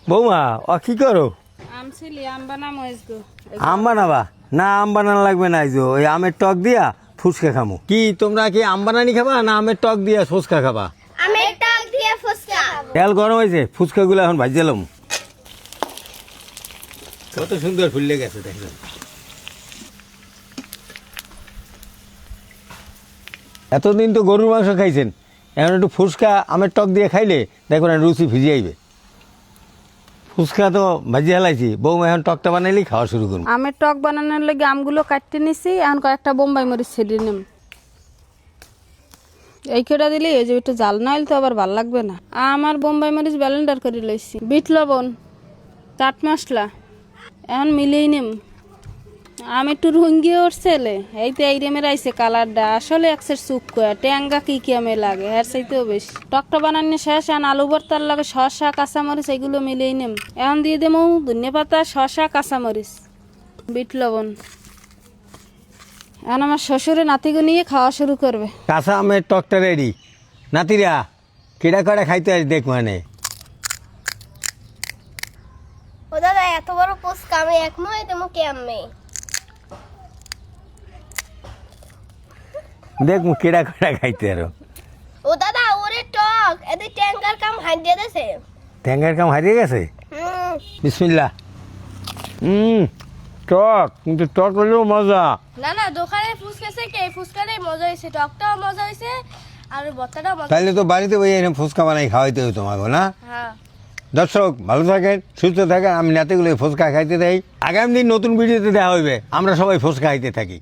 বৌমা ও কি করো? আম বানাবা না? আম বানানো লাগবে না, আইজো ওই আমের টক দিয়া ফুচকা খামো। কি তোমরা কি আম বানানি খাবা না আমের টক দিয়া ফুচকা খাবা? আমের টক দিয়ে ফুচকা। তেল গরম হয়েছে, ফুচকা গুলো এখন ভাজলাম। কত সুন্দর ফুললে গেছে দেখেন। এতদিন তো গরুর মাংস খাইছেন, এখন একটু ফুচকা আমের টক দিয়ে খাইলে দেখুন রুচি ফিরে আইবে। ফুচকা তো ভাজিয়ে হেলাইছি, বৌমা এখন টকটা বানাইলেই খাওয়া শুরু করুন। আমের টক বানানোর লাগে আমগুলো কাটতে নিছি, এখন কয়েকটা বোম্বাই মরিচ ছেড়ে নিম। এই কেটা দিলে এই যে একটু জাল না হইলে তো আবার ভাল লাগবে না। আমার বোম্বাই মরিচ ব্যালেন্ডার করে লইছি, বিট লবণ, চাট মশলা এখন মিলিয়ে নিম। আমি একটু রঙ্গিয়ে উঠছেলে এইতে এই রেমের আইসে কালারটা আসলে একসের চুপ কয়া ট্যাঙ্গা কি আমে লাগে হ্যার চাইতেও বেশি। টকটা বানানো শেষ, এখন আলু ভর্তার লাগে শসা কাঁচামরিচ এগুলো মিলিয়ে নিম। এখন দিয়ে দেবো ধনিয়া পাতা, শসা, কাঁচামরিচ, বিট লবণ। এখন আমার শ্বশুরে নাতিকে নিয়ে খাওয়া শুরু করবে। কাঁচা আমের টকটা রেডি। নাতিরা কেডা কড়া খাইতে আস দেখ মানে। ও দাদা এত বড় ফুচকা আমি এক মুই তুমি কেমনে? দেখ কেডা কড়া খাইতে আরো। ও দাদা ওরে টক এদি ট্যাঙ্কার কাম হাঁটিয়ে দেছে। ট্যাঙ্গার কাম হারিয়ে গেছে। বিসমিল্লাহ। টক কিন্তু টক হলেও মজা। না না দোকানে ফুচকা থেকে এই ফুচকাটাই মজা হয়েছে, টকটাও মজা হয়েছে আর ভর্তাটাও মজা। তাইলে তো বাড়িতে বই এরকম ফুচকা বানাই খাওয়াইতে হতো তোমাকে না? হ্যাঁ। দর্শক ভালো থাকেন, সুস্থ থাকেন। আমি নাতিগুলো ফুচকা খাইতে দেই। আগামী দিন নতুন ভিডিওতে দেখা হইবে। আমরা সবাই ফুচকা খাইতে থাকি।